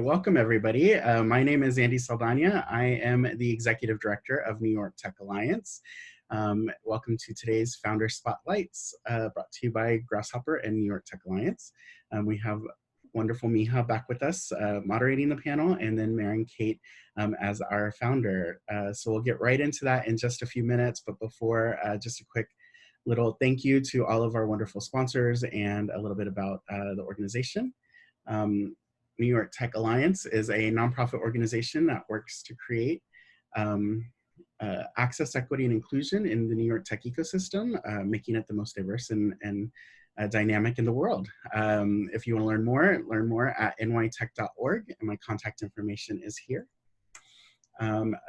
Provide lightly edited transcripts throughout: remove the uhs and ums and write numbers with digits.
Welcome, everybody. My name is Andy Saldana. I am the Executive Director of New York Tech Alliance. Welcome to today's Founder Spotlights, brought to you by Grasshopper and New York Tech Alliance. We have wonderful Micah back with us, moderating the panel, and then Maren Kate as our founder. So we'll get right into that in just a few minutes, but before, just a quick little thank you to all of our wonderful sponsors and a little bit about the organization. New York Tech Alliance is a nonprofit organization that works to create access, equity, and inclusion in the New York tech ecosystem, making it the most diverse and dynamic in the world. If you want to learn more at nytech.org, and my contact information is here.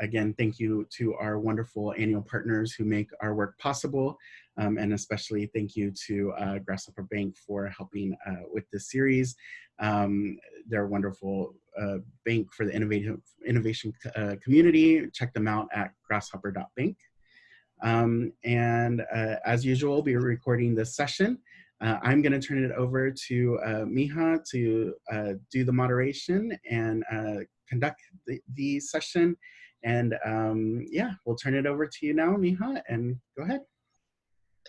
Again, thank you to our wonderful annual partners who make our work possible, and especially thank you to Grasshopper Bank for helping with this series. They're a wonderful bank for the innovation community. Check them out at grasshopper.bank. As usual, we'll be recording this session. I'm going to turn it over to Micah to do the moderation and conduct the session. And yeah, we'll turn it over to you now, Micah, and go ahead.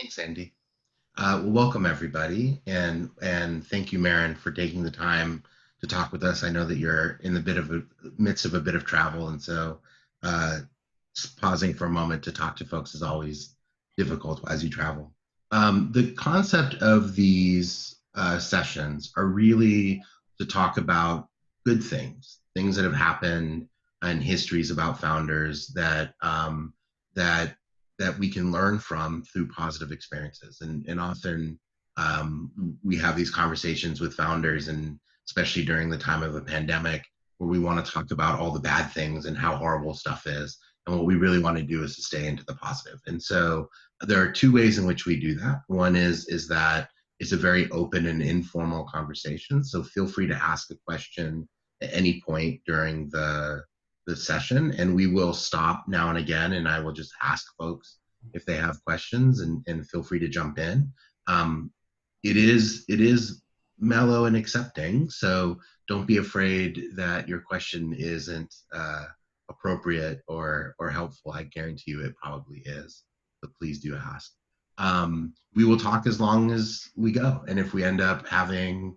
Thanks, Andy. Well, welcome everybody, and thank you, Maren, for taking the time to talk with us. I know that you're in the midst of a bit of travel, and so pausing for a moment to talk to folks is always difficult as you travel. The concept of these sessions are really to talk about good things that have happened and histories about founders that we can learn from through positive experiences. And often we have these conversations with founders, and especially during the time of a pandemic, where we want to talk about all the bad things and how horrible stuff is. And what we really want to do is to stay into the positive. And so there are two ways in which we do that. One is that it's a very open and informal conversation. So feel free to ask a question at any point during the session, and we will stop now and again, and I will just ask folks if they have questions, and feel free to jump in. It is mellow and accepting, so don't be afraid that your question isn't appropriate or helpful. I guarantee you it probably is, but please do ask. We will talk as long as we go, and if we end up having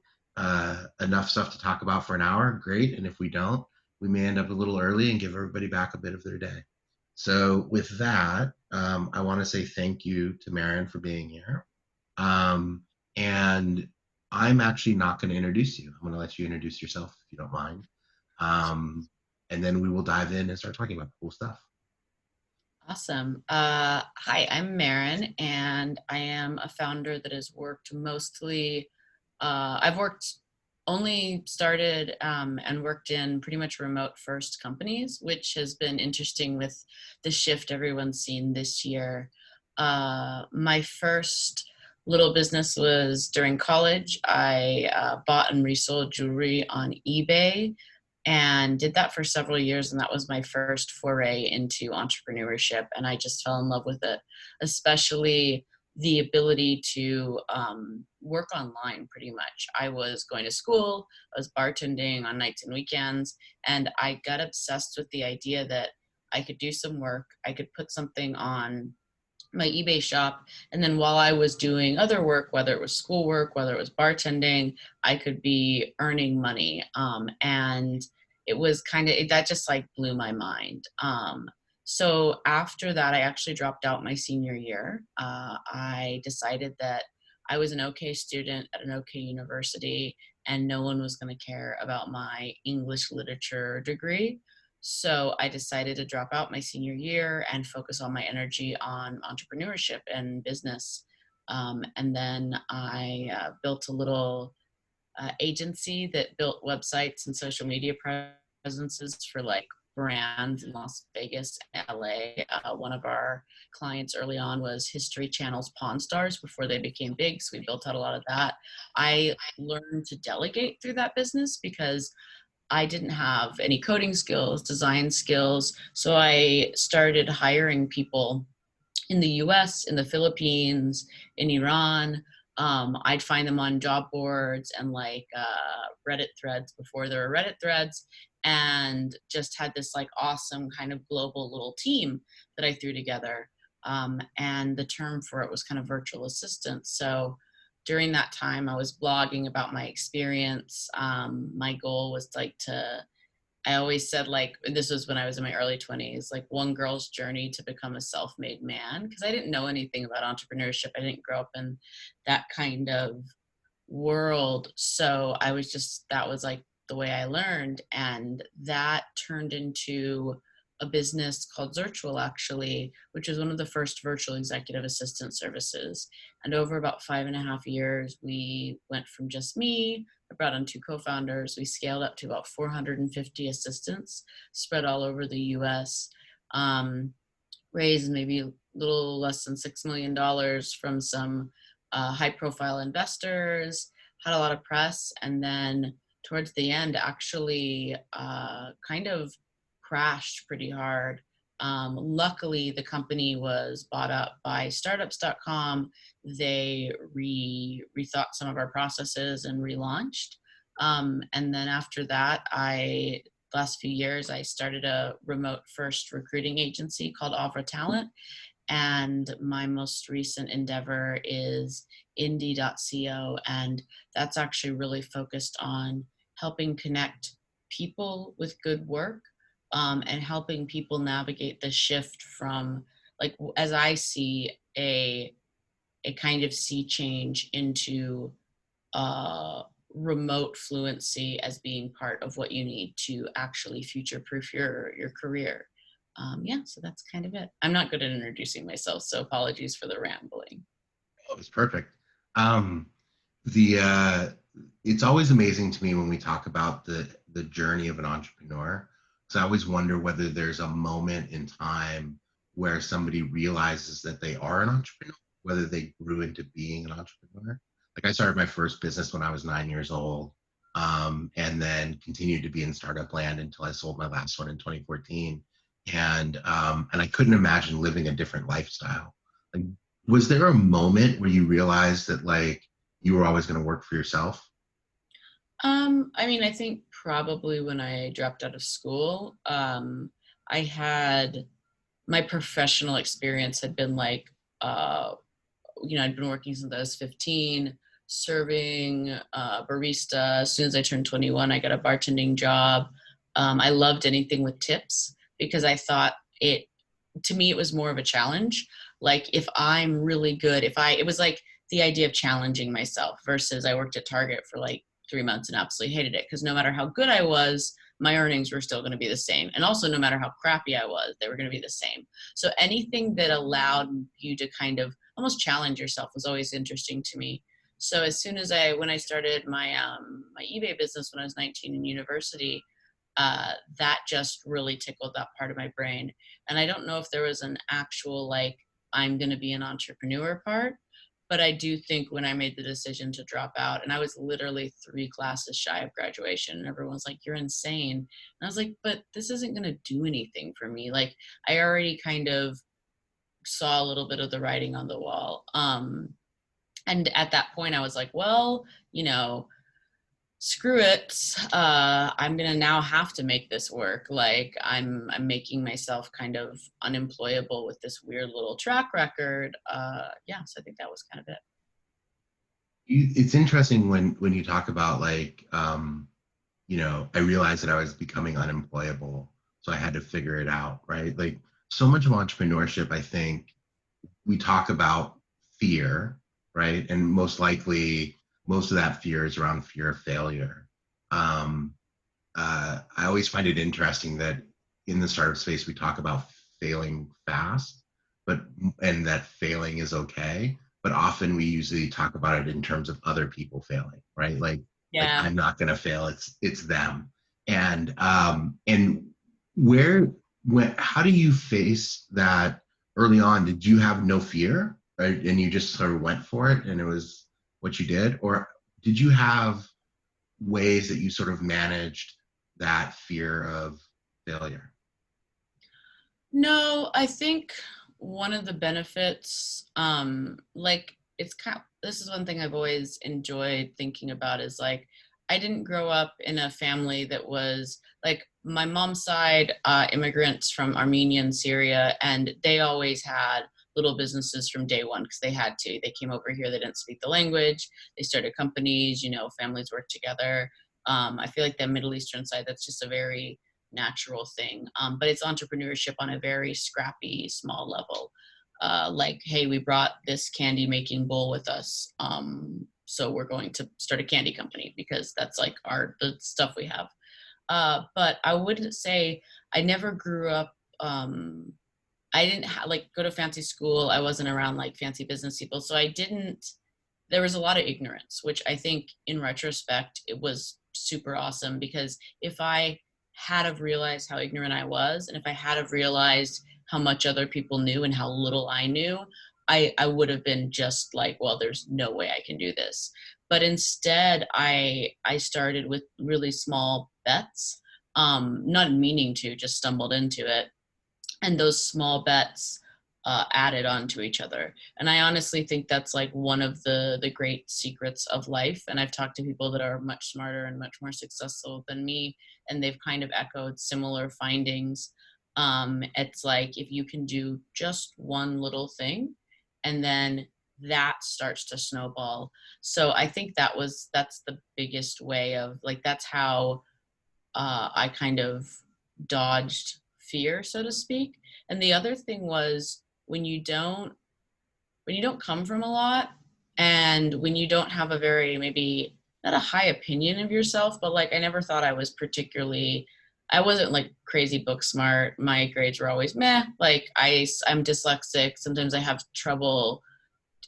enough stuff to talk about for an hour, great, and if we don't, we may end up a little early and give everybody back a bit of their day. So with that, I want to say thank you to Maren for being here. And I'm actually not going to introduce you. I'm going to let you introduce yourself if you don't mind. And then we will dive in and start talking about cool stuff. Awesome. Hi, I'm Maren, and I am a founder that has worked mostly, I've only started and worked in pretty much remote first companies, which has been interesting with the shift everyone's seen this year. My first little business was during college. I bought and resold jewelry on eBay and did that for several years, and that was my first foray into entrepreneurship, and I just fell in love with it, especially the ability to work online pretty much. I was going to school, I was bartending on nights and weekends, and I got obsessed with the idea that I could do some work, I could put something on my eBay shop, and then while I was doing other work, whether it was schoolwork, whether it was bartending, I could be earning money. And it was that just like blew my mind. So after that, I actually dropped out my senior year. I decided that I was an okay student at an okay university, and no one was going to care about my English literature degree. So I decided to drop out my senior year and focus all my energy on entrepreneurship and business. And then I built a little agency that built websites and social media presences for like brands in Las Vegas and LA. One of our clients early on was History Channel's Pawn Stars before they became big, so we built out a lot of that. I learned to delegate through that business because I didn't have any coding skills, design skills, so I started hiring people in the US, in the Philippines, in Iran, I'd find them on job boards and like Reddit threads before there were Reddit threads, and just had this like awesome kind of global little team that I threw together. And the term for it was kind of virtual assistant. So during that time, I was blogging about my experience. My goal was like I always said, like, this was when I was in my early 20s, like one girl's journey to become a self-made man, because I didn't know anything about entrepreneurship. I didn't grow up in that kind of world. So I was just, that was like the way I learned. And that turned into a business called Zirtual, actually, which is one of the first virtual executive assistant services. And over about 5.5 years, we went from just me, I brought on 2 co-founders, we scaled up to about 450 assistants spread all over the US, raised maybe a little less than $6 million from some high profile investors, had a lot of press, and then towards the end actually kind of crashed pretty hard. Luckily, the company was bought up by startups.com. They rethought some of our processes and relaunched. And then after that, last few years, I started a remote first recruiting agency called Avra Talent. And my most recent endeavor is indie.co. And that's actually really focused on helping connect people with good work, and helping people navigate the shift from, like, as I see a kind of sea change into remote fluency as being part of what you need to actually future-proof your career. Yeah, so that's kind of it. I'm not good at introducing myself, so apologies for the rambling. Oh, it's perfect. It's always amazing to me when we talk about the journey of an entrepreneur, because I always wonder whether there's a moment in time where somebody realizes that they are an entrepreneur, whether they grew into being an entrepreneur. Like I started my first business when I was 9 years old, and then continued to be in startup land until I sold my last one in 2014. And I couldn't imagine living a different lifestyle. Like, was there a moment where you realized that like you were always going to work for yourself? I mean, I think probably when I dropped out of school, I had my professional experience had been like, I'd been working since I was 15, serving barista. As soon as I turned 21, I got a bartending job. I loved anything with tips because I thought to me, it was more of a challenge. Like if I'm really good, it was like the idea of challenging myself versus I worked at Target for like 3 months and absolutely hated it because no matter how good I was, my earnings were still going to be the same. And also no matter how crappy I was, they were going to be the same. So anything that allowed you to kind of almost challenge yourself was always interesting to me. So as soon as when I started my eBay business when I was 19 in university, that just really tickled that part of my brain. And I don't know if there was an actual like I'm going to be an entrepreneur part, but I do think when I made the decision to drop out, and I was literally 3 classes shy of graduation, and everyone's like, "You're insane." And I was like, "But this isn't going to do anything for me." Like I already kind of saw a little bit of the writing on the wall. And at that point I was like, well, screw it. I'm going to now have to make this work. Like I'm making myself kind of unemployable with this weird little track record. Yeah. So I think that was kind of it. It's interesting when you talk about like, I realized that I was becoming unemployable. So I had to figure it out, right? Like so much of entrepreneurship, I think we talk about fear, right? And most likely, most of that fear is around fear of failure. I always find it interesting that in the startup space, we talk about failing fast, and that failing is okay. But often we usually talk about it in terms of other people failing, right? Like Yeah. I'm not going to fail; it's them. And how do you face that early on? Did you have no fear, right? And you just sort of went for it, and it was what you did, or did you have ways that you sort of managed that fear of failure? No, I think one of the benefits, like this is one thing I've always enjoyed thinking about is like, I didn't grow up in a family that was like my mom's side, immigrants from Armenia and Syria, and they always had little businesses from day one because they had to. They came over here, they didn't speak the language, they started companies, families work together. I feel like the Middle Eastern side, that's just a very natural thing. But it's entrepreneurship on a very scrappy, small level. Like, hey, we brought this candy making bowl with us. So we're going to start a candy company because that's like the stuff we have. But I would say I never grew up, I didn't go to fancy school. I wasn't around like fancy business people. So there was a lot of ignorance, which I think in retrospect, it was super awesome because if I had have realized how ignorant I was, and if I had have realized how much other people knew and how little I knew, I would have been just like, well, there's no way I can do this. But instead, I started with really small bets, not meaning to, just stumbled into it. And those small bets added on to each other. And I honestly think that's like one of the great secrets of life. And I've talked to people that are much smarter and much more successful than me, and they've kind of echoed similar findings. It's like if you can do just one little thing, and then that starts to snowball. So I think that's the biggest way of like, that's how I kind of dodged fear, so to speak. And the other thing was when you don't come from a lot, and when you don't have a very, maybe not a high opinion of yourself, but like I never thought I wasn't like crazy book smart. My grades were always meh. Like I'm dyslexic. Sometimes I have trouble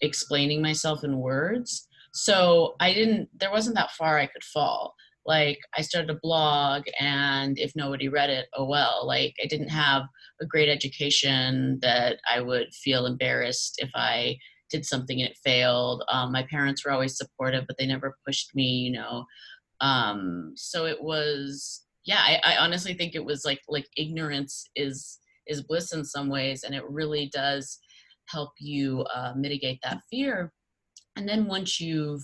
explaining myself in words. So there wasn't that far I could fall. Like I started a blog, and if nobody read it, oh well. Like I didn't have a great education that I would feel embarrassed if I did something and it failed. My parents were always supportive, but they never pushed me, So it was, yeah, I honestly think it was like ignorance is bliss in some ways, and it really does help you mitigate that fear. And then once you've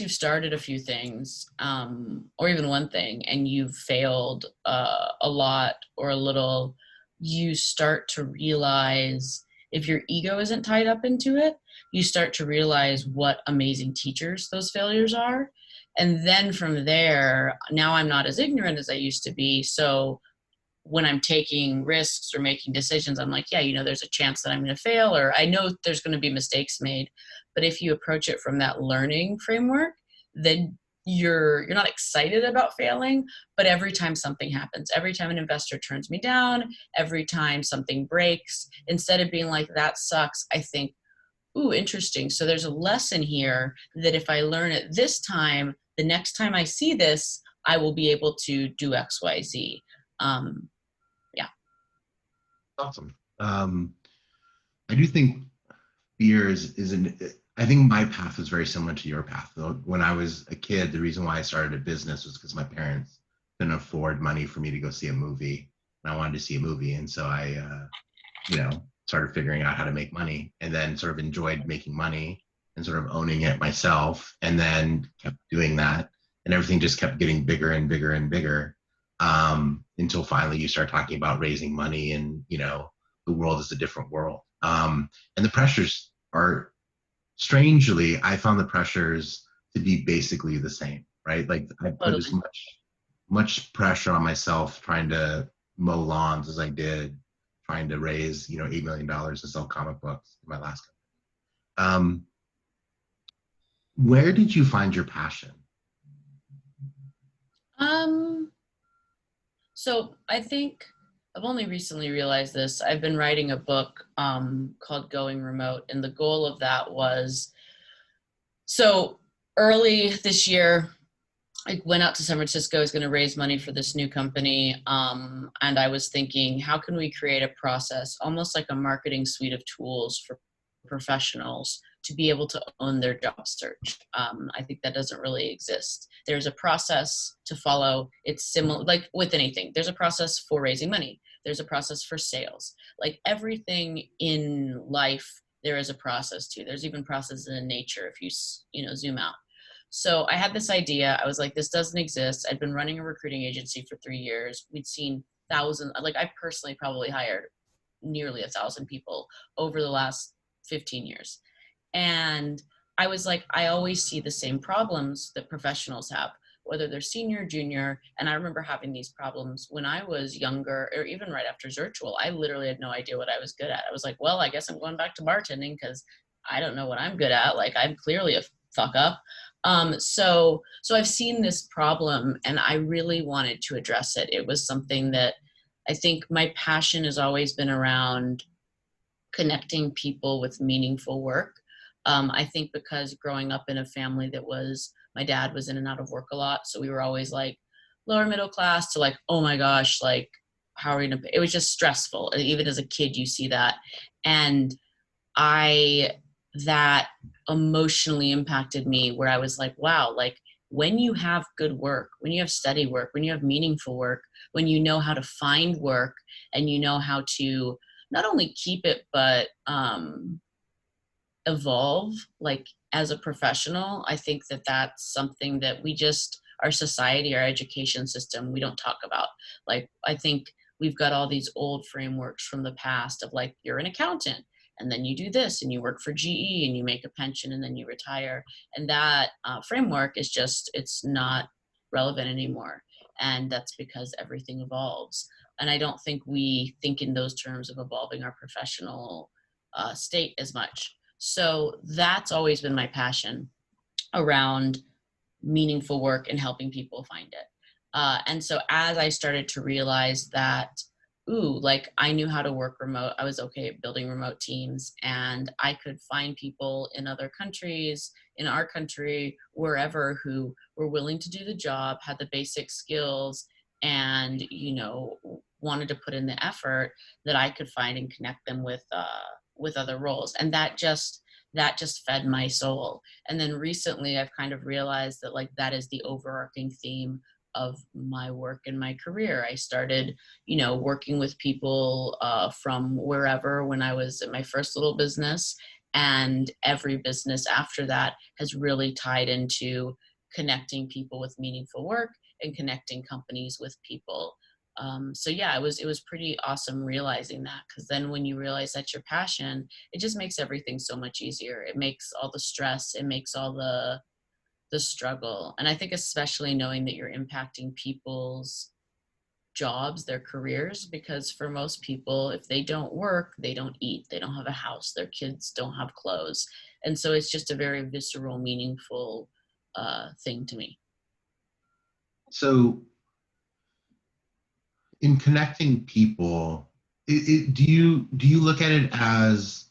started a few things, or even one thing, and you've failed a lot or a little, you start to realize, if your ego isn't tied up into it, you start to realize what amazing teachers those failures are. And then from there, now I'm not as ignorant as I used to be. So when I'm taking risks or making decisions, I'm like, yeah, there's a chance that I'm going to fail, or I know there's going to be mistakes made. But if you approach it from that learning framework, then you're not excited about failing. But every time something happens, every time an investor turns me down, every time something breaks, instead of being like, that sucks, I think, ooh, interesting. So there's a lesson here that if I learn it this time, the next time I see this, I will be able to do X, Y, Z. Yeah. Awesome. I do think fear I think my path was very similar to your path. When I was a kid, the reason why I started a business was because my parents couldn't afford money for me to go see a movie, and I wanted to see a movie. And so I, started figuring out how to make money, and then sort of enjoyed making money and sort of owning it myself, and then kept doing that. And everything just kept getting bigger and bigger and bigger, until finally you start talking about raising money, and, the world is a different world. And the pressures are, strangely, I found the pressures to be basically the same, right? Like I put as much pressure on myself trying to mow lawns as I did trying to raise, $8 million to sell comic books in my last company. Where did you find your passion? So I think I've only recently realized this. I've been writing a book called Going Remote, and the goal of that was, so early this year, I went out to San Francisco. I was going to raise money for this new company. And I was thinking, how can we create a process, almost like a marketing suite of tools for professionals to be able to own their job search? I think that doesn't really exist. There's a process to follow. It's similar, like with anything. There's a process for raising money. There's a process for sales. Like everything in life there is a process too. There's even processes in nature if you zoom out. So I had this idea. I was like, this doesn't exist. I'd been running a recruiting agency for 3 years. We'd seen thousands, like I personally probably hired nearly 1,000 people over the last 15 years. And I was like, I always see the same problems that professionals have, whether they're senior, junior. And I remember having these problems when I was younger, or even right after Zirtual. I literally had no idea what I was good at. I was like, well, I guess I'm going back to bartending because I don't know what I'm good at. Like, I'm clearly a fuck up. So I've seen this problem and I really wanted to address it. It was something that I think my passion has always been around connecting people with meaningful work. I think because growing up in a family that my dad was in and out of work a lot. So we were always like lower middle class to like, oh my gosh, like, how are we gonna pay? It was just stressful. Even as a kid, you see that. And that emotionally impacted me where I was like, wow, like when you have good work, when you have steady work, when you have meaningful work, when you know how to find work and you know how to not only keep it, but evolve like as a professional, I think that that's something that our society, our education system, we don't talk about. Like, I think we've got all these old frameworks from the past of like, you're an accountant and then you do this and you work for GE and you make a pension and then you retire. And that framework is it's not relevant anymore. And that's because everything evolves. And I don't think we think in those terms of evolving our professional state as much. So that's always been my passion around meaningful work and helping people find it. And so as I started to realize that, like I knew how to work remote, I was okay at building remote teams and I could find people in other countries, in our country, wherever, who were willing to do the job, had the basic skills and, wanted to put in the effort, that I could find and connect them with other roles. And that just fed my soul. And then recently I've kind of realized that like that is the overarching theme of my work and my career. I started, working with people from wherever when I was in my first little business, and every business after that has really tied into connecting people with meaningful work and connecting companies with people. So yeah, it was pretty awesome realizing that, because then when you realize that's your passion, it just makes everything so much easier. It makes all the stress, it makes all the struggle. And I think especially knowing that you're impacting people's jobs, their careers, because for most people, if they don't work, they don't eat, they don't have a house, their kids don't have clothes. And so it's just a very visceral, meaningful thing to me. So in connecting people, do you look at it as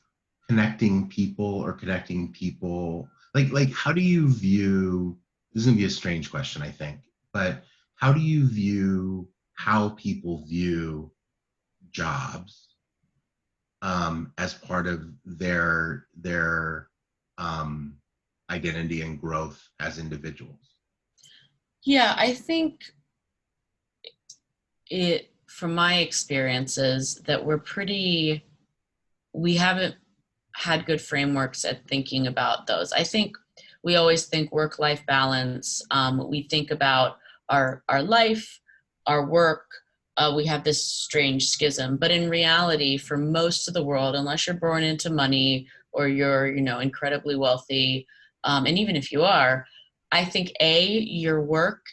connecting people or connecting people? Like how do you view, this is gonna be a strange question, I think, but how do you view how people view jobs as part of their identity and growth as individuals? Yeah, I think from my experiences, that we haven't had good frameworks at thinking about those. I think we always think work-life balance. We think about our life, our work. We have this strange schism, but in reality, for most of the world, unless you're born into money or you're, incredibly wealthy, and even if you are, I think your work,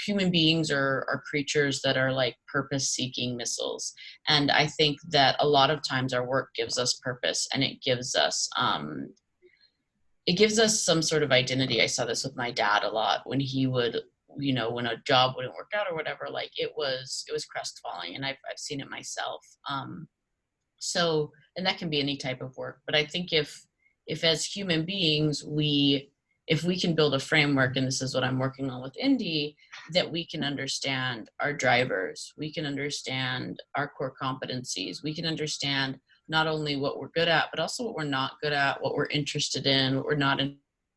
human beings are creatures that are like purpose-seeking missiles. And I think that a lot of times our work gives us purpose, and it gives us some sort of identity. I saw this with my dad a lot when he would, when a job wouldn't work out or whatever, like it was crestfalling, and I've seen it myself. So, and that can be any type of work, but I think if as human beings, if we can build a framework, and this is what I'm working on with Indy, that we can understand our drivers, we can understand our core competencies, we can understand not only what we're good at, but also what we're not good at, what we're interested in, what we're not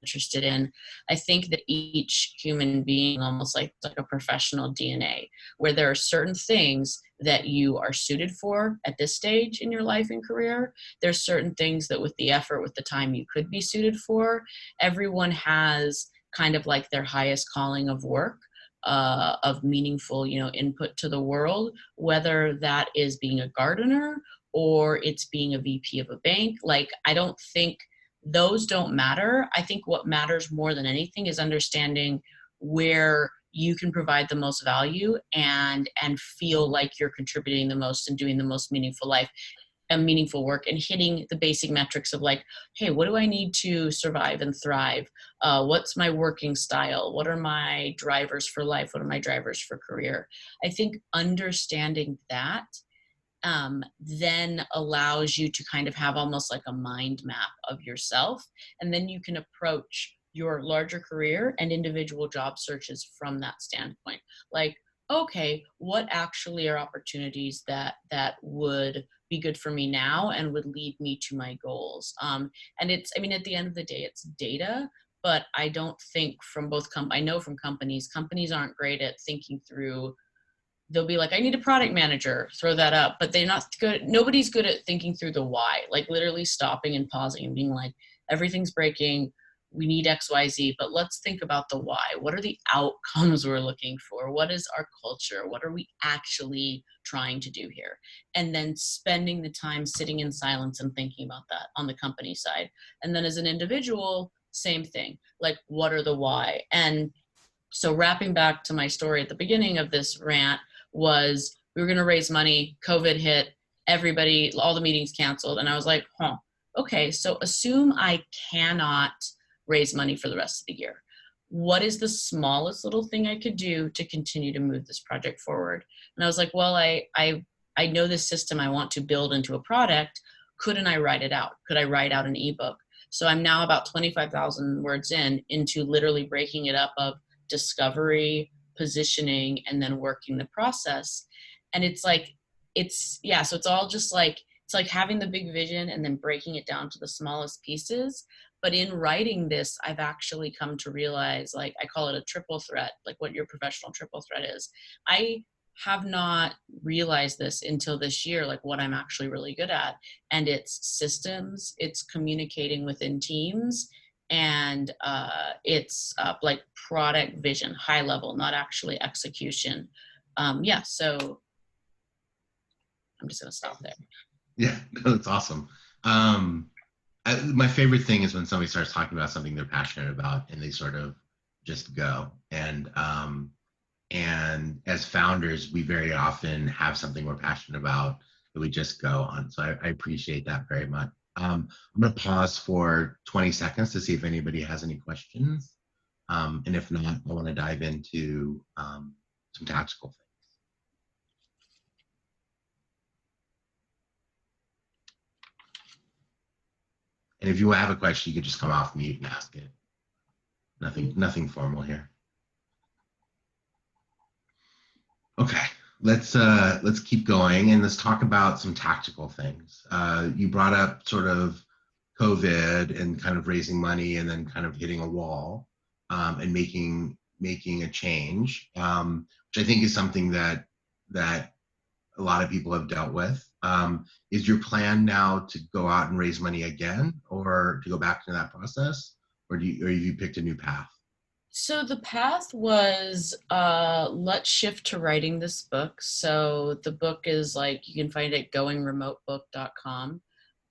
interested in. I think that each human being almost like a professional DNA, where there are certain things that you are suited for at this stage in your life and career. There's certain things that with the effort, with the time, you could be suited for. Everyone has kind of like their highest calling of work, of meaningful, input to the world, whether that is being a gardener or it's being a VP of a bank. Like, I don't think those don't matter. I think what matters more than anything is understanding where you can provide the most value and feel like you're contributing the most and doing the most meaningful life and meaningful work, and hitting the basic metrics of like, hey, what do I need to survive and thrive? What's my working style? What are my drivers for life? What are my drivers for career? I think understanding that then allows you to kind of have almost like a mind map of yourself. And then you can approach your larger career and individual job searches from that standpoint. Like, okay, what actually are opportunities that would be good for me now and would lead me to my goals? And it's, I mean, at the end of the day, it's data, but I don't think from both I know from companies aren't great at thinking through. They'll be like, I need a product manager, throw that up, but they're not good. Nobody's good at thinking through the why, like literally stopping and pausing and being like, everything's breaking. We need X, Y, Z, but let's think about the why. What are the outcomes we're looking for? What is our culture? What are we actually trying to do here? And then spending the time sitting in silence and thinking about that on the company side. And then as an individual, same thing. Like, what are the why? And so wrapping back to my story at the beginning of this rant was, we were going to raise money, COVID hit, everybody, all the meetings canceled. And I was like, okay, so assume I cannot raise money for the rest of the year. What is the smallest little thing I could do to continue to move this project forward? And I was like, well, I know this system I want to build into a product. Couldn't I write it out? Could I write out an ebook? So I'm now about 25,000 words into literally breaking it up of discovery, positioning, and then working the process. And it's like, so it's all just like, it's like having the big vision and then breaking it down to the smallest pieces. But in writing this, I've actually come to realize, like, I call it a triple threat, like what your professional triple threat is. I have not realized this until this year, like what I'm actually really good at. And it's systems, it's communicating within teams, and it's like product vision, high level, not actually execution. So I'm just gonna stop there. Yeah, that's awesome. My favorite thing is when somebody starts talking about something they're passionate about and they sort of just go. And as founders, we very often have something we're passionate about that we just go on. So I appreciate that very much. I'm going to pause for 20 seconds to see if anybody has any questions. And if not, I want to dive into some tactical things. And if you have a question, you can just come off mute and ask it. Nothing formal here. Okay, let's keep going and let's talk about some tactical things. You brought up sort of COVID and kind of raising money and then kind of hitting a wall and making a change, which I think is something that a lot of people have dealt with. Is your plan now to go out and raise money again, or to go back to that process, or have you picked a new path? So the path was, let's shift to writing this book. So the book is like, you can find it at goingremotebook.com.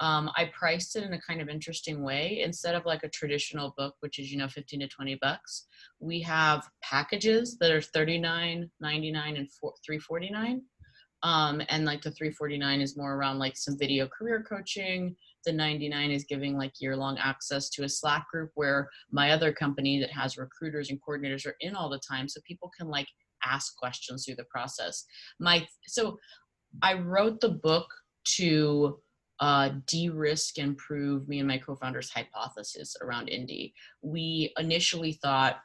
I priced it in a kind of interesting way. Instead of like a traditional book, which is, 15 to 20 bucks, we have packages that are $39.99 and $3.49. And like the $3.49 is more around like some video career coaching. The $99 is giving like year-long access to a Slack group where my other company that has recruiters and coordinators are in all the time, so people can like ask questions through the process. So I wrote the book to de-risk and prove me and my co-founder's hypothesis around indie. We initially thought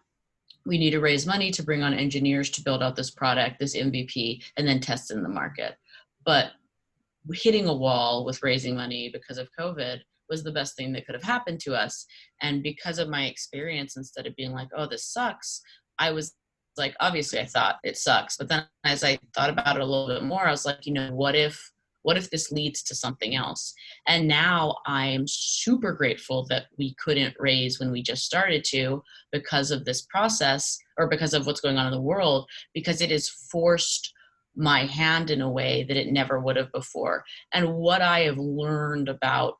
we need to raise money to bring on engineers to build out this product, this MVP, and then test in the market. But hitting a wall with raising money because of COVID was the best thing that could have happened to us. And because of my experience, instead of being like, oh, this sucks, I was like, obviously I thought it sucks. But then as I thought about it a little bit more, I was like, what if this leads to something else? And now I'm super grateful that we couldn't raise when we just started to, because of this process, or because of what's going on in the world, because it has forced my hand in a way that it never would have before. And what I have learned about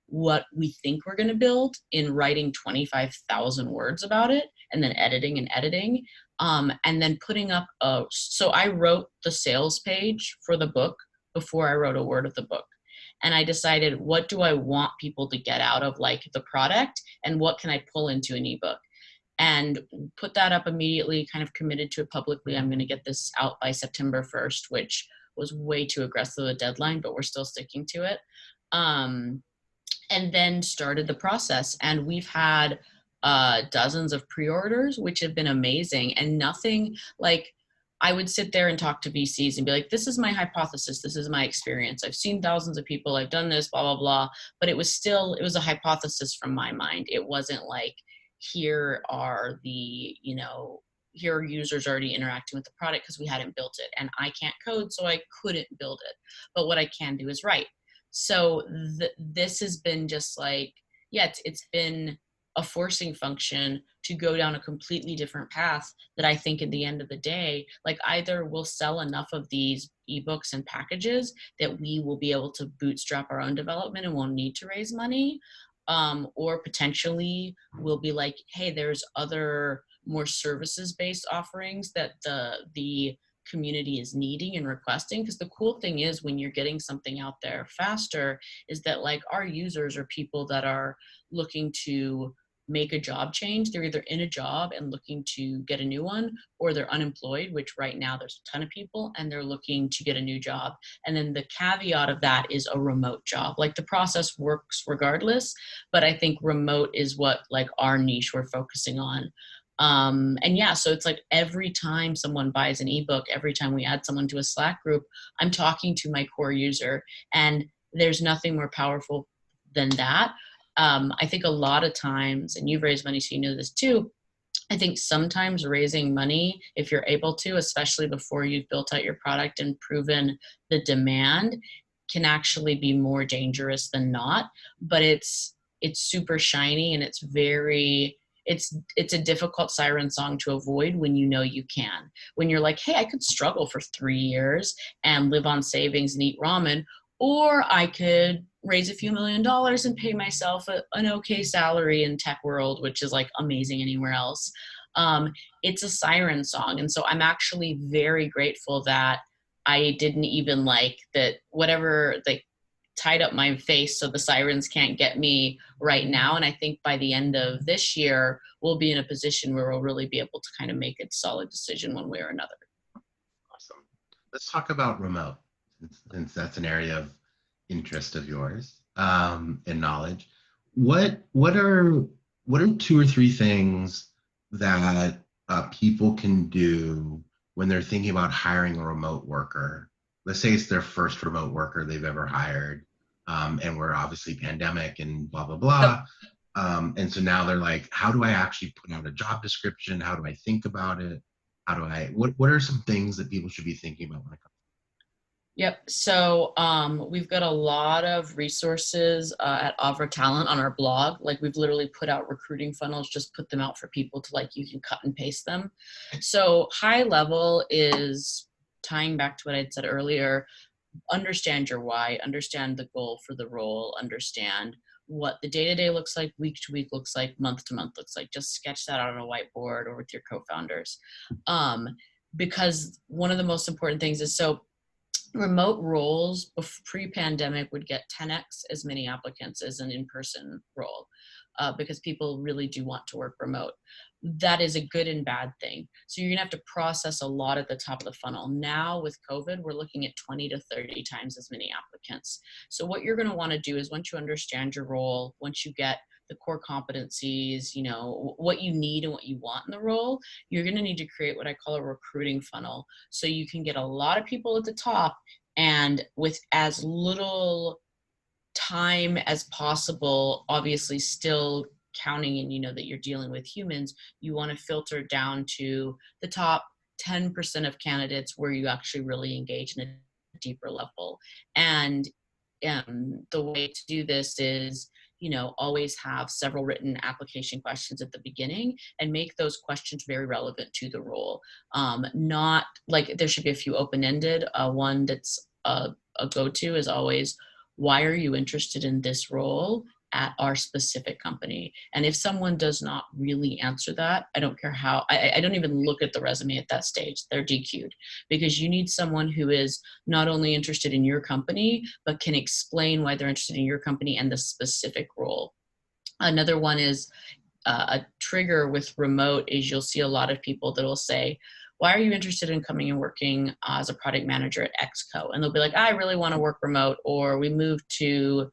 what we think we're going to build in writing 25,000 words about it, and then editing, and then putting up so I wrote the sales page for the book before I wrote a word of the book. And I decided, what do I want people to get out of like the product, and what can I pull into an ebook? And put that up immediately, kind of committed to it publicly. I'm going to get this out by September 1st, which was way too aggressive a deadline, but we're still sticking to it. And then started the process. And we've had dozens of pre-orders, which have been amazing. And nothing like, I would sit there and talk to VCs and be like, this is my hypothesis. This is my experience. I've seen thousands of people. I've done this, blah, blah, blah. But it was a hypothesis from my mind. It wasn't like, here are users already interacting with the product, because we hadn't built it. And I can't code, so I couldn't build it. But what I can do is write. So this has been just like, it's been a forcing function to go down a completely different path that I think at the end of the day, like, either we'll sell enough of these ebooks and packages that we will be able to bootstrap our own development and won't need to raise money, or potentially we'll be like, hey, there's other more services-based offerings that the community is needing and requesting. Because the cool thing is, when you're getting something out there faster, is that like, our users are people that are looking to make a job change. They're either in a job and looking to get a new one, or they're unemployed, which right now there's a ton of people, and they're looking to get a new job. And then the caveat of that is a remote job. Like, the process works regardless, but I think remote is what like our niche we're focusing on. So it's like, every time someone buys an ebook, every time we add someone to a Slack group, I'm talking to my core user, and there's nothing more powerful than that. I think a lot of times, and you've raised money, so you know this too, I think sometimes raising money, if you're able to, especially before you've built out your product and proven the demand, can actually be more dangerous than not. But it's super shiny, and it's a difficult siren song to avoid when you know you can. When you're like, hey, I could struggle for 3 years and live on savings and eat ramen, or I could raise a few $1 million and pay myself an okay salary in tech world, which is like amazing anywhere else. It's a siren song. And so I'm actually very grateful that I didn't even like that, whatever, like, tied up my face so the sirens can't get me right now. And I think by the end of this year, we'll be in a position where we'll really be able to kind of make a solid decision one way or another. Awesome. Let's talk about remote, since that's an area of interest of yours, and knowledge. What are 2 or 3 things that people can do when they're thinking about hiring a remote worker? Let's say it's their first remote worker they've ever hired, and we're obviously pandemic and blah, blah, blah. And so now they're like, how do I actually put out a job description? How do I think about it? What are some things that people should be thinking about when it comes? Yep. So we've got a lot of resources at Avra Talent on our blog. Like, we've literally put out recruiting funnels, just put them out for people to, like, you can cut and paste them. So high level is tying back to what I'd said earlier. Understand your why, understand the goal for the role, understand what the day-to-day looks like, week to week looks like, month to month looks like. Just sketch that out on a whiteboard or with your co-founders. Because one of the most important things is, so remote roles pre-pandemic would get 10x as many applicants as an in-person role, because people really do want to work remote. That is a good and bad thing. So you're gonna have to process a lot at the top of the funnel. Now with COVID, we're looking at 20 to 30 times as many applicants. So what you're gonna wanna do is, once you understand your role, once you get the core competencies, what you need and what you want in the role, you're gonna need to create what I call a recruiting funnel. So you can get a lot of people at the top, and with as little time as possible, obviously still counting, and you know that you're dealing with humans, you want to filter down to the top 10% of candidates where you actually really engage in a deeper level. And the way to do this is, you know, always have several written application questions at the beginning and make those questions very relevant to the role. Not like there should be a few open-ended. One that's a go-to is always, why are you interested in this role at our specific company? And if someone does not really answer that, I don't care how, I don't even look at the resume at that stage. They're DQ'd, because you need someone who is not only interested in your company, but can explain why they're interested in your company and the specific role. Another one is a trigger with remote is you'll see a lot of people that will say, why are you interested in coming and working as a product manager at Exco? And they'll be like, I really want to work remote, or we moved to,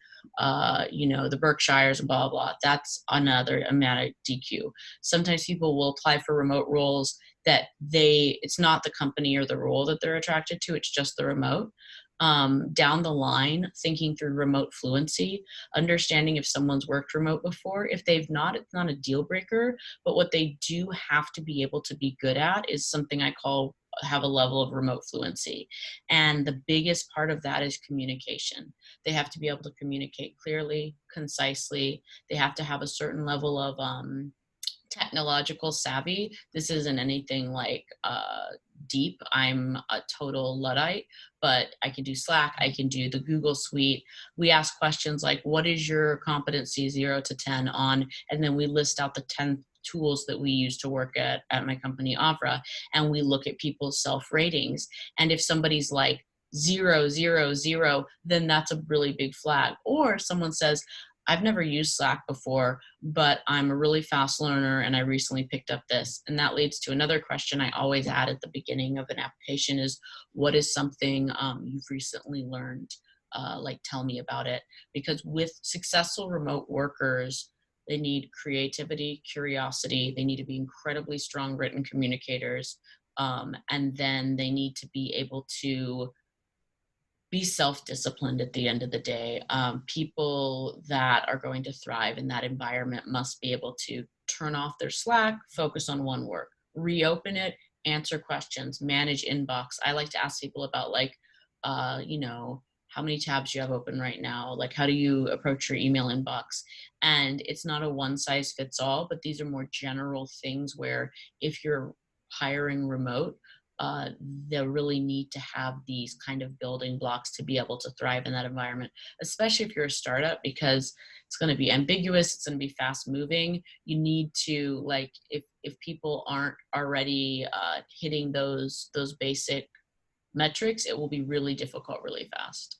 you know, the Berkshires and blah, blah. That's another automatic DQ. Sometimes people will apply for remote roles that it's not the company or the role that they're attracted to, it's just the remote. Down the line, thinking through remote fluency, understanding if someone's worked remote before. If they've not, it's not a deal breaker, but what they do have to be able to be good at is something I call have a level of remote fluency. And the biggest part of that is communication. They have to be able to communicate clearly, concisely. They have to have a certain level of technological savvy. This isn't anything like deep. I'm a total Luddite, but I can do Slack. I can do the Google Suite. We ask questions like, what is your competency 0 to 10 on? And then we list out the 10 tools that we use to work at my company, Avra. And we look at people's self ratings. And if somebody's like 0, 0, 0, then that's a really big flag. Or someone says, I've never used Slack before, but I'm a really fast learner and I recently picked up this. And that leads to another question I always add at the beginning of an application is, what is something you've recently learned? Like, tell me about it. Because with successful remote workers, they need creativity, curiosity. They need to be incredibly strong written communicators. And then they need to be able to be self-disciplined at the end of the day. People that are going to thrive in that environment must be able to turn off their Slack, focus on one work, reopen it, answer questions, manage inbox. I like to ask people about like, you know, how many tabs do you have open right now? Like, how do you approach your email inbox? And it's not a one size fits all, but these are more general things where if you're hiring remote, they'll really need to have these kind of building blocks to be able to thrive in that environment, especially if you're a startup, because it's going to be ambiguous, it's going to be fast moving. You need to, like, if people aren't already hitting those basic metrics, it will be really difficult really fast.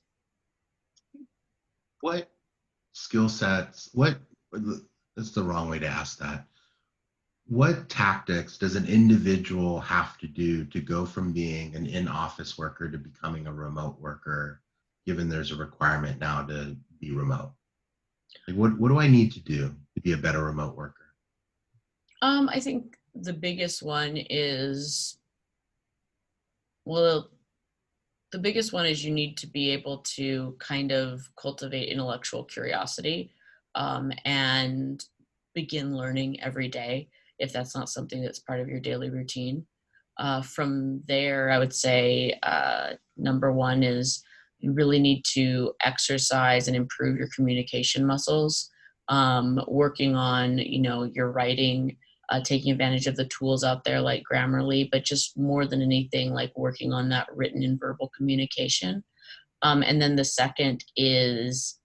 What skill sets, that's the wrong way to ask that. What tactics does an individual have to do to go from being an in-office worker to becoming a remote worker, given there's a requirement now to be remote? Like, what do I need to do to be a better remote worker? I think the biggest one is, well, the biggest one is you need to be able to kind of cultivate intellectual curiosity and begin learning every day, if that's not something that's part of your daily routine. From there, I would say number one is you really need to exercise and improve your communication muscles, working on, you know, your writing, taking advantage of the tools out there like Grammarly, but just more than anything, like working on that written and verbal communication. And then the second is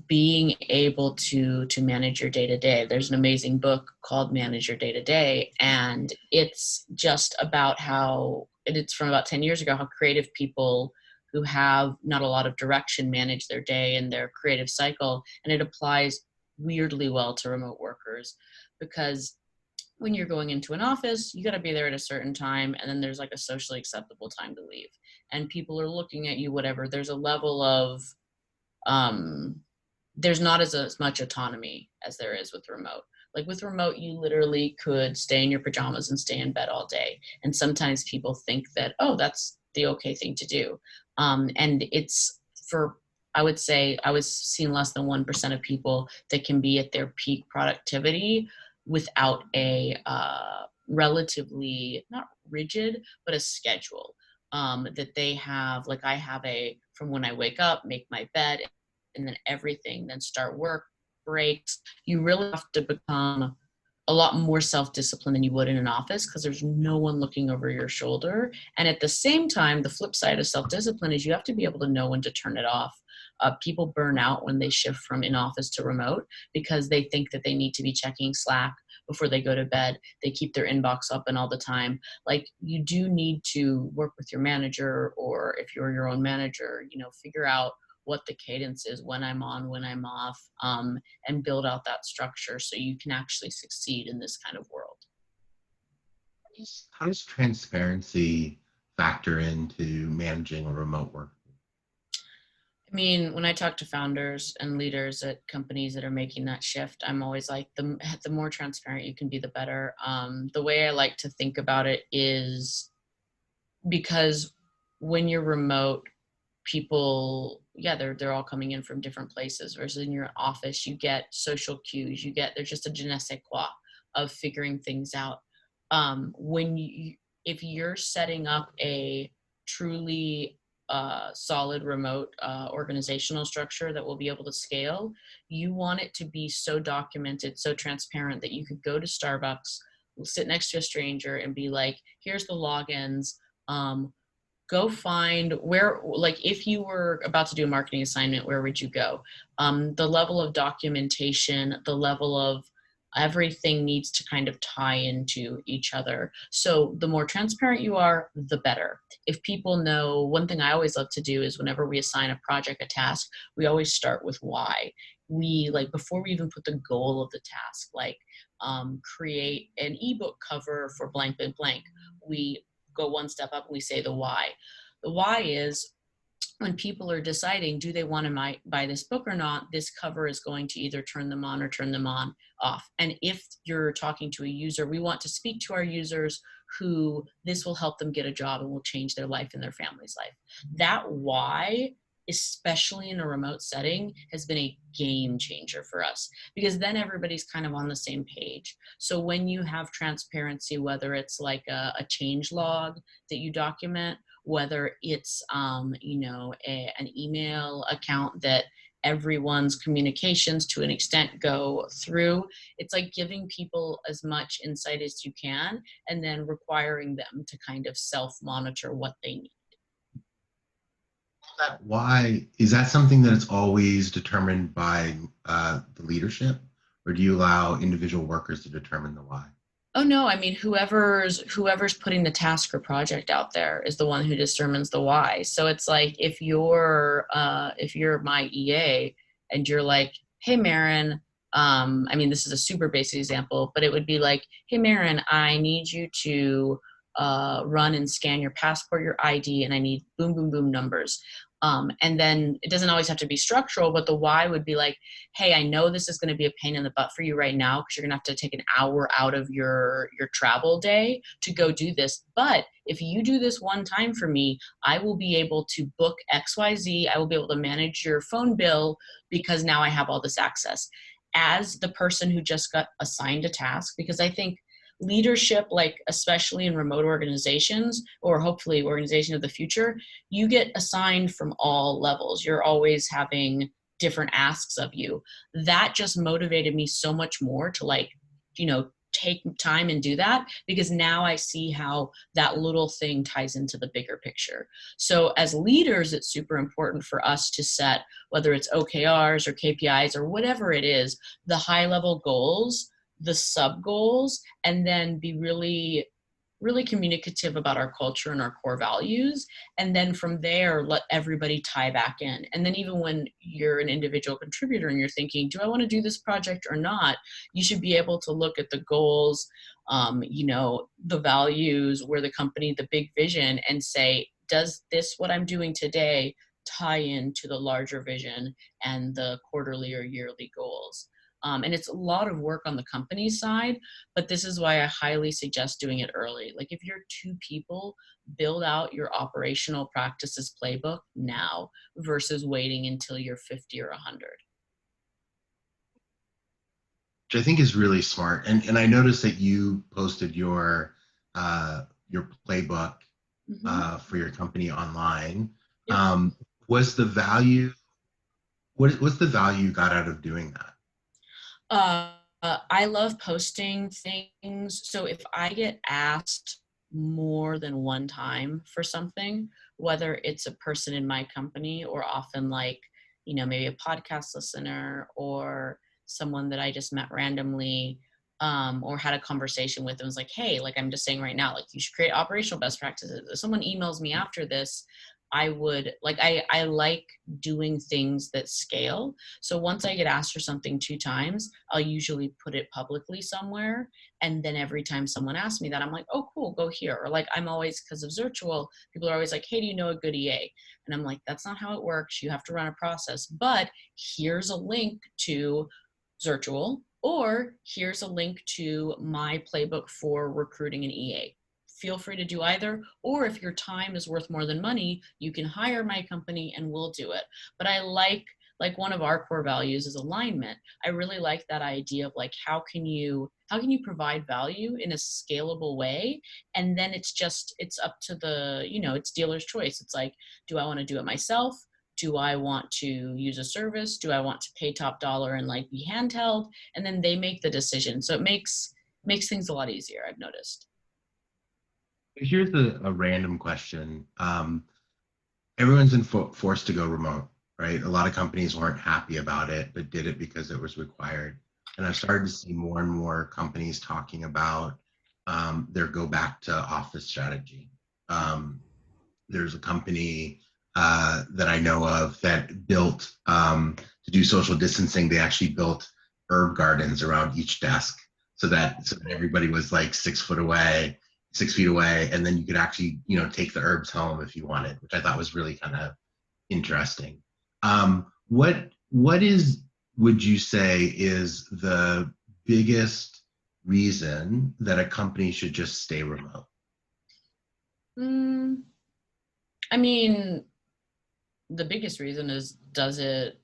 being able to manage your day-to-day. There's an amazing book called Manage Your Day-to-Day, and it's just about how, it's from about 10 years ago, how creative people who have not a lot of direction manage their day and their creative cycle. And it applies weirdly well to remote workers, because when you're going into an office, you got to be there at a certain time, and then there's like a socially acceptable time to leave, and people are looking at you, whatever. There's a level of there's not as much autonomy as there is with remote. Like with remote, you literally could stay in your pajamas and stay in bed all day. And sometimes people think that, oh, that's the okay thing to do. And it's for I would say I was seeing less than 1% of people that can be at their peak productivity without a relatively, not rigid, but a schedule that they have. Like I have from when I wake up, make my bed, and then everything, then start work, breaks. You really have to become a lot more self-disciplined than you would in an office because there's no one looking over your shoulder. And at the same time, the flip side of self-discipline is you have to be able to know when to turn it off. People burn out when they shift from in-office to remote because they think that they need to be checking Slack before they go to bed. They keep their inbox open all the time. Like, you do need to work with your manager, or if you're your own manager, figure out what the cadence is, when I'm on, when I'm off, and build out that structure so you can actually succeed in this kind of world. How does transparency factor into managing a remote work? I mean, when I talk to founders and leaders at companies that are making that shift, I'm always like, the more transparent you can be, the better. The way I like to think about it is, because when you're remote, people, they're all coming in from different places, versus in your office, you get social cues, there's just a je ne sais quoi of figuring things out. If you're setting up a truly solid remote organizational structure that will be able to scale, you want it to be so documented, so transparent, that you could go to Starbucks, sit next to a stranger and be like, here's the logins. Go find where, like, if you were about to do a marketing assignment, where would you go? The level of documentation, the level of everything needs to kind of tie into each other. So the more transparent you are, the better. If people know, one thing I always love to do is whenever we assign a project, a task, we always start with why. Before we even put the goal of the task, like create an ebook cover for blank, blank, blank, we go one step up and we say the why. The why is, when people are deciding, do they want to buy this book or not, this cover is going to either turn them on or turn them off. And if you're talking to a user, we want to speak to our users who this will help them get a job and will change their life and their family's life. That why, especially in a remote setting, has been a game changer for us, because then everybody's kind of on the same page. So when you have transparency, whether it's like a change log that you document, whether it's an email account that everyone's communications to an extent go through, it's like giving people as much insight as you can and then requiring them to kind of self-monitor what they need. That why, is that something that is always determined by the leadership, or do you allow individual workers to determine the why? Oh no, I mean, whoever's putting the task or project out there is the one who determines the why. So it's like, if you're my EA and you're like, hey Maren, I mean, this is a super basic example, but it would be like, hey Maren, I need you to run and scan your passport, your ID, and I need boom, boom, boom numbers. And then it doesn't always have to be structural, but the why would be like, hey, I know this is going to be a pain in the butt for you right now because you're going to have to take an hour out of your travel day to go do this. But if you do this one time for me, I will be able to book XYZ. I will be able to manage your phone bill because now I have all this access. As the person who just got assigned a task, because I think leadership, like especially in remote organizations, or hopefully organization of the future, you get assigned from all levels. You're always having different asks of you. That just motivated me so much more to take time and do that, because now I see how that little thing ties into the bigger picture. So as leaders, it's super important for us to set, whether it's OKRs or KPIs or whatever it is, the high level goals, the sub goals, and then be really, really communicative about our culture and our core values. And then from there, let everybody tie back in. And then even when you're an individual contributor and you're thinking, do I want to do this project or not? You should be able to look at the goals, the values, where the company, the big vision, and say, does this, what I'm doing today, tie into the larger vision and the quarterly or yearly goals? And it's a lot of work on the company side, but this is why I highly suggest doing it early. Like if you're 2 people, build out your operational practices playbook now versus waiting until you're 50 or 100. Which I think is really smart. And I noticed that you posted your playbook for your company online. Yep. Was the value, what's the value you got out of doing that? I love posting things. So if I get asked more than one time for something, whether it's a person in my company or often like, maybe a podcast listener or someone that I just met randomly, or had a conversation with and was like, hey, like I'm just saying right now, like you should create operational best practices. If someone emails me after this, I would like, I like doing things that scale. So once I get asked for something 2 times, I'll usually put it publicly somewhere. And then every time someone asks me that, I'm like, oh, cool, go here. Or like, I'm always, because of Virtual, people are always like, hey, do you know a good EA? And I'm like, that's not how it works. You have to run a process. But here's a link to Virtual, or here's a link to my playbook for recruiting an EA. Feel free to do either. Or if your time is worth more than money, you can hire my company and we'll do it. But I like one of our core values is alignment. I really like that idea of like, how can you provide value in a scalable way? And then it's up to the, it's dealer's choice. It's like, do I want to do it myself? Do I want to use a service? Do I want to pay top dollar and like be handheld? And then they make the decision. So it makes things a lot easier, I've noticed. Here's a random question. Everyone's been forced to go remote, right? A lot of companies weren't happy about it, but did it because it was required. And I've started to see more and more companies talking about their go back to office strategy. There's a company that I know of that built, to do social distancing, they actually built herb gardens around each desk so that everybody was like 6 feet away, and then you could actually, take the herbs home if you wanted, which I thought was really kind of interesting. What would you say is the biggest reason that a company should just stay remote? I mean, the biggest reason is, does it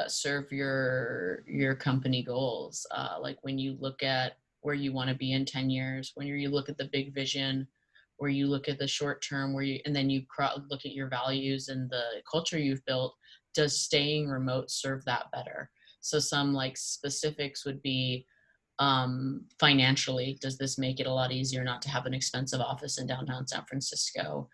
serve your company goals? Like when you look at where you want to be in 10 years, when you look at the big vision, where you look at the short term, and then you look at your values and the culture you've built, does staying remote serve that better? So some like specifics would be, financially, does this make it a lot easier not to have an expensive office in downtown San Francisco?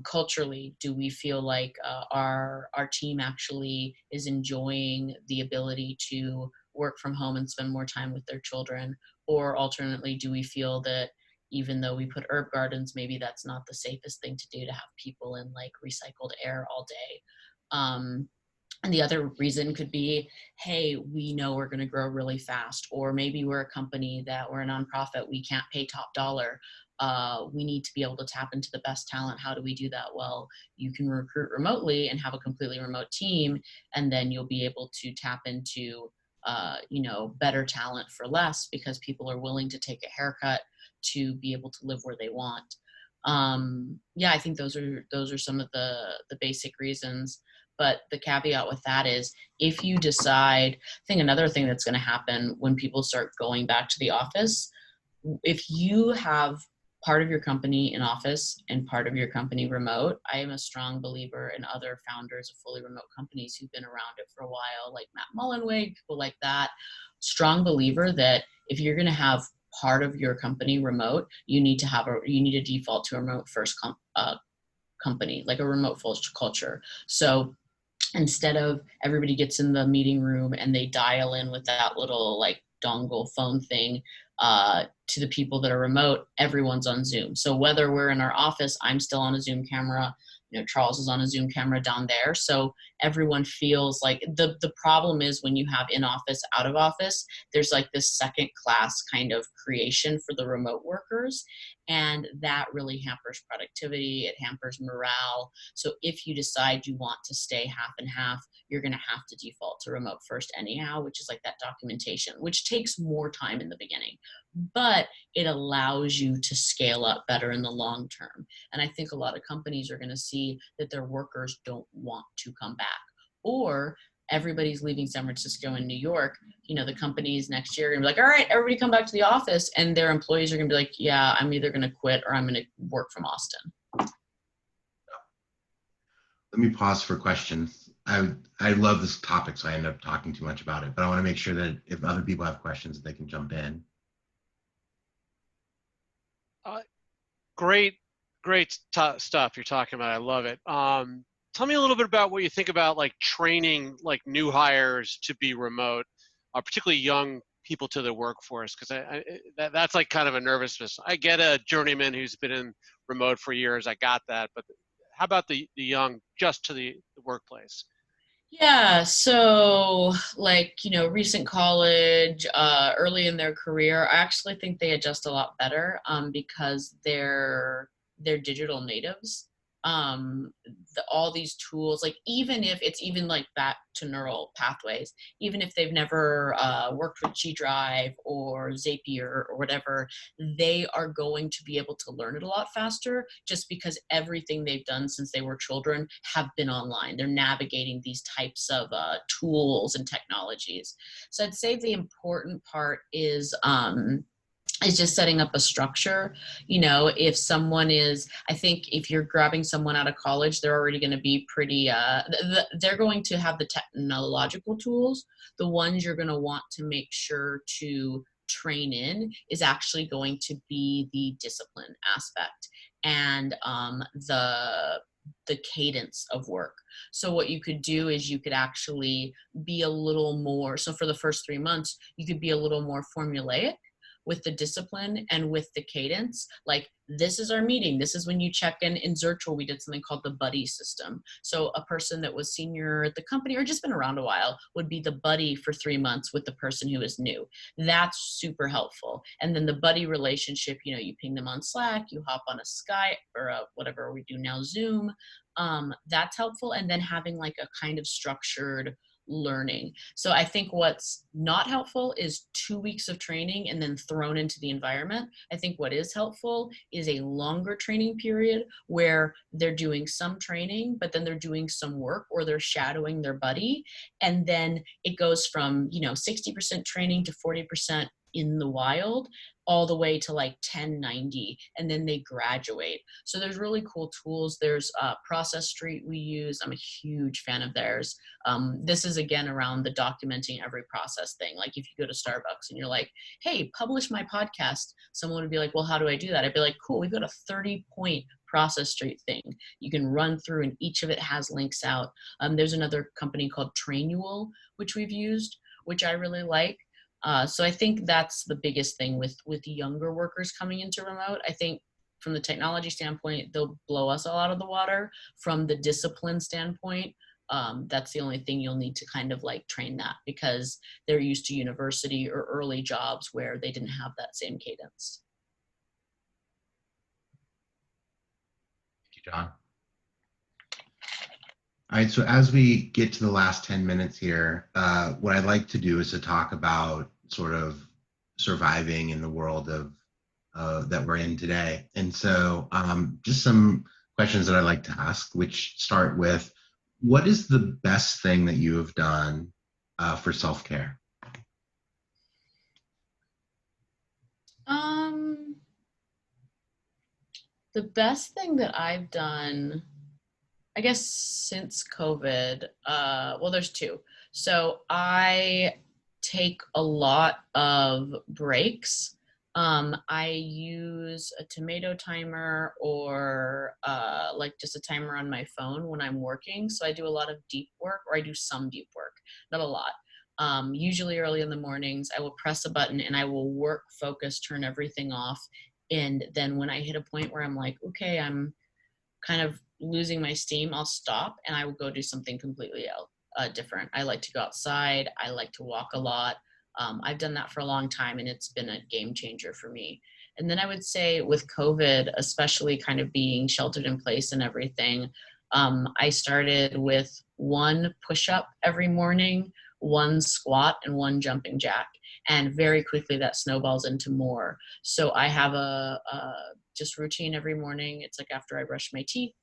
Culturally, do we feel like our team actually is enjoying the ability to work from home and spend more time with their children? Or alternately, do we feel that even though we put herb gardens, maybe that's not the safest thing to do, to have people in like recycled air all day? And the other reason could be, hey, we know we're going to grow really fast, or maybe we're a company that we're a nonprofit, we can't pay top dollar. We need to be able to tap into the best talent. How do we do that? Well, you can recruit remotely and have a completely remote team, and then you'll be able to tap into better talent for less, because people are willing to take a haircut to be able to live where they want. I think those are some of the basic reasons. But the caveat with that is, if you decide, I think another thing that's going to happen when people start going back to the office, if you have part of your company in office and part of your company remote, I am a strong believer in other founders of fully remote companies who've been around it for a while, like Matt Mullenweg, people like that. Strong believer that if you're going to have part of your company remote, you need to default to a remote first company, like a remote first culture. So instead of everybody gets in the meeting room and they dial in with that little like dongle phone thing, to the people that are remote, everyone's on Zoom. So whether we're in our office, I'm still on a Zoom camera, Charles is on a Zoom camera down there. So everyone feels like the problem is when you have in office, out of office, there's like this second class kind of creation for the remote workers. And that really hampers productivity. It hampers morale. So if you decide you want to stay half and half, you're going to have to default to remote first anyhow, which is like that documentation, which takes more time in the beginning, but it allows you to scale up better in the long term. And I think a lot of companies are going to see that their workers don't want to come back, or everybody's leaving San Francisco and New York. The companies next year are going to be like, all right, everybody come back to the office. And their employees are going to be like, yeah, I'm either going to quit or I'm going to work from Austin. Let me pause for questions. I love this topic, so I end up talking too much about it, but I want to make sure that if other people have questions, they can jump in. Great stuff you're talking about. I love it. Tell me a little bit about what you think about like training like new hires to be remote, particularly young people to the workforce, because that's like kind of a nervousness. I get a journeyman who's been in remote for years. I got that, but how about the young just to the workplace? Yeah, so like, recent college, early in their career, I actually think they adjust a lot better because they're digital natives. All these tools, like even if it's even like back to neural pathways, even if they've never worked with G Drive or Zapier or whatever, they are going to be able to learn it a lot faster just because everything they've done since they were children have been online. They're navigating these types of tools and technologies. So I'd say the important part is just setting up a structure. If someone is, I think if you're grabbing someone out of college, they're already going to be pretty, they're going to have the technological tools. The ones you're going to want to make sure to train in is actually going to be the discipline aspect and the cadence of work. So what you could do is you could actually be a little more, so for the first 3 months, you could be a little more formulaic with the discipline and with the cadence. Like, this is our meeting. This is when you check in. In Zirtual, we did something called the buddy system. So a person that was senior at the company or just been around a while would be the buddy for 3 months with the person who is new. That's super helpful. And then the buddy relationship, you ping them on Slack, you hop on a Skype or whatever we do now, Zoom. That's helpful. And then having like a kind of structured learning. So I think what's not helpful is 2 weeks of training and then thrown into the environment. I think what is helpful is a longer training period where they're doing some training, but then they're doing some work or they're shadowing their buddy. And then it goes from, 60% training to 40% in the wild, all the way to like 1090, and then they graduate. So there's really cool tools. There's Process Street we use. I'm a huge fan of theirs. This is again around the documenting every process thing. Like if you go to Starbucks and you're like, hey, publish my podcast, someone would be like, well, how do I do that? I'd be like, cool, we've got a 30-point Process Street thing you can run through, and each of it has links out. There's another company called Trainual, which we've used, which I really like. So I think that's the biggest thing with younger workers coming into remote. I think from the technology standpoint, they'll blow us all out of the water. From the discipline standpoint, that's the only thing you'll need to kind of like train that, because they're used to university or early jobs where they didn't have that same cadence. Thank you, John. All right, so as we get to the last 10 minutes here, what I'd like to do is to talk about sort of surviving in the world of that we're in today. And so just some questions that I'd like to ask, which start with, what is the best thing that you have done for self-care? The best thing that I've done, I guess since COVID, well, there's two. So I take a lot of breaks. I use a tomato timer or like just a timer on my phone when I'm working. So I do a lot of deep work, or I do some deep work, not a lot. Usually early in the mornings. I will press a button and I will work, focus, turn everything off. And then when I hit a point where I'm like, okay, I'm kind of losing my steam, I'll stop and I will go do something completely different. I like to go outside. I like to walk a lot. I've done that for a long time and it's been a game changer for me. And then I would say with COVID, especially kind of being sheltered in place and everything, I started with one push-up every morning, one squat, and one jumping jack. And very quickly that snowballs into more. So I have a just routine every morning. It's like after I brush my teeth,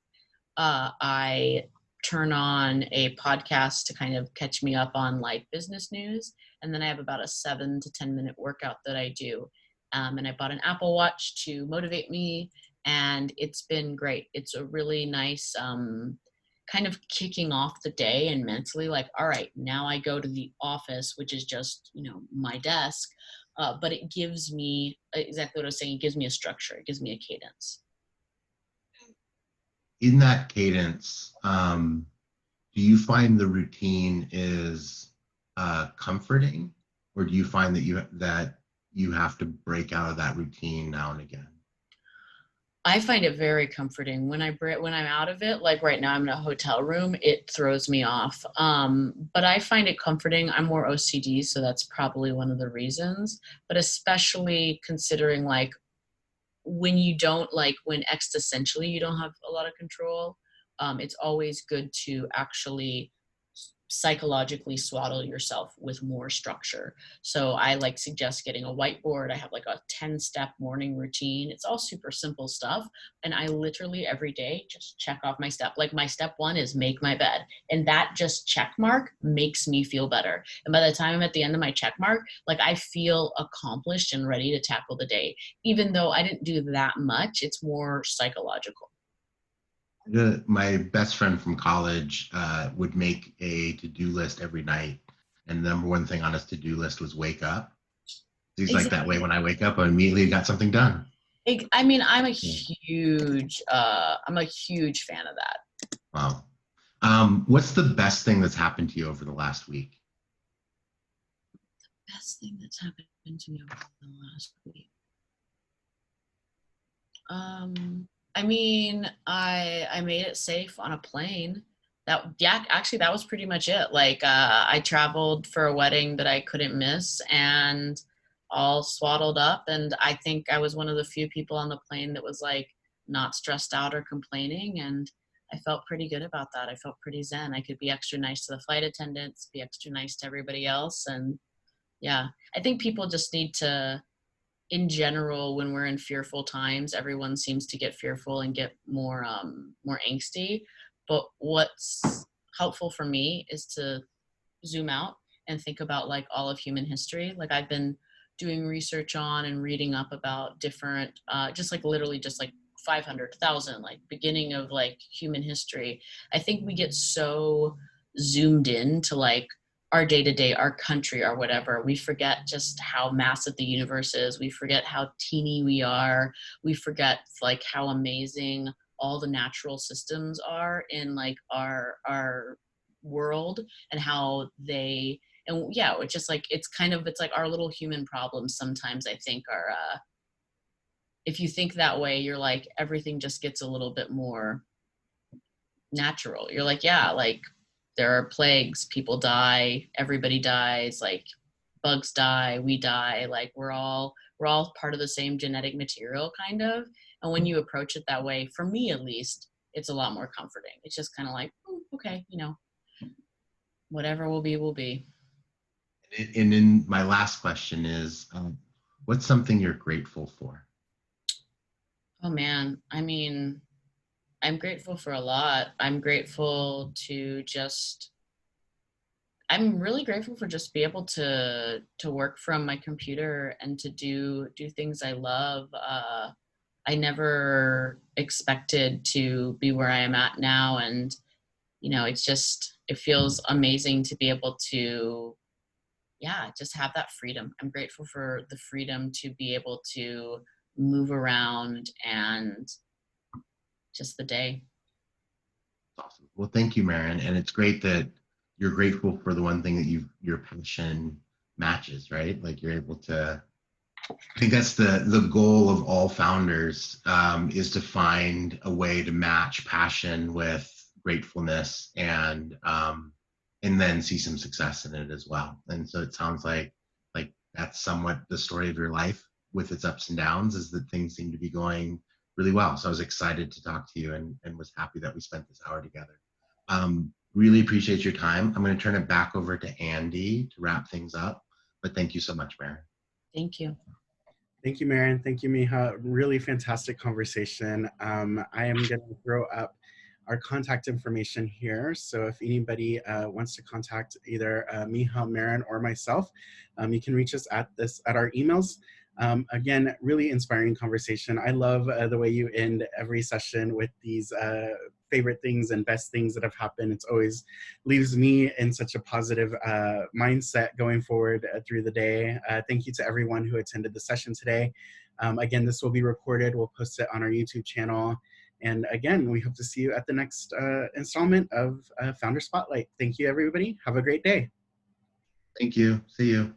I turn on a podcast to kind of catch me up on like business news. And then I have about a 7 to 10 minute workout that I do. And I bought an Apple Watch to motivate me. And it's been great. It's a really nice kind of kicking off the day and mentally like, all right, now I go to the office, which is just, my desk. But it gives me exactly what I was saying. It gives me a structure. It gives me a cadence. In that cadence, do you find the routine is comforting, or do you find that you have to break out of that routine now and again? I find it very comforting when I'm out of it. Like right now, I'm in a hotel room. It throws me off. But I find it comforting. I'm more OCD, so that's probably one of the reasons. But especially considering like when you don't when existentially you don't have a lot of control, it's always good to actually psychologically swaddle yourself with more structure. So I suggest getting a whiteboard. I have like a 10-step morning routine. It's all super simple stuff. And I literally every day just check off my step. Like my step 1 is make my bed. And that just check mark makes me feel better. And by the time I'm at the end of my check mark, I feel accomplished and ready to tackle the day. Even though I didn't do that much, it's more psychological. My best friend from college would make a to-do list every night, and the number one thing on his to-do list was wake up. He's like, that way when I wake up, I immediately got something done. I mean, I'm a huge fan of that. Wow. What's the best thing that's happened to you over the last week? The best thing that's happened to me over the last week. I mean, I made it safe on a plane. Actually, that was pretty much it. I traveled for a wedding that I couldn't miss and all swaddled up. And I think I was one of the few people on the plane that was not stressed out or complaining. And I felt pretty good about that. I felt pretty zen. I could be extra nice to the flight attendants, be extra nice to everybody else. And yeah, I think people just need to, in general, when we're in fearful times, everyone seems to get fearful and get more angsty. But what's helpful for me is to zoom out and think about all of human history. I've been doing research on and reading up about different, literally 500,000, beginning of human history. I think we get so zoomed in to our day-to-day, our country, or whatever. We forget just how massive the universe is. We forget how teeny we are. We forget how amazing all the natural systems are in our world, and how they, and yeah, it's just it's our little human problems sometimes, I think, are if you think that way, you're everything just gets a little bit more natural. You're yeah, there are plagues, people die, everybody dies, bugs die, we die, we're all part of the same genetic material, kind of. And when you approach it that way, for me at least, it's a lot more comforting. It's just kind of okay, whatever will be, will be. And then my last question is, what's something you're grateful for? Oh man, I mean, I'm grateful for a lot. I'm really grateful for just be able to work from my computer and to do things I love. I never expected to be where I am at now. And, it feels amazing to be able to, just have that freedom. I'm grateful for the freedom to be able to move around and just the day. Awesome. Well, thank you, Maren. And it's great that you're grateful for the one thing that your passion matches, right? Like you're able to, I think that's the goal of all founders, is to find a way to match passion with gratefulness, and then see some success in it as well. And so it sounds like that's somewhat the story of your life with its ups and downs, is that things seem to be going really well. So I was excited to talk to you, and was happy that we spent this hour together. Really appreciate your time. I'm going to turn it back over to Andy to wrap things up. But thank you so much, Maren. Thank you. Thank you, Maren. Thank you, Miha. Really fantastic conversation. I am going to throw up our contact information here. So if anybody wants to contact either Miha, Maren, or myself, you can reach us at our emails. Again, really inspiring conversation. I love the way you end every session with these favorite things and best things that have happened. It's always leaves me in such a positive mindset going forward through the day. Thank you to everyone who attended the session today. Again, this will be recorded. We'll post it on our YouTube channel. And again, we hope to see you at the next installment of Founder Spotlight. Thank you, everybody. Have a great day. Thank you. See you.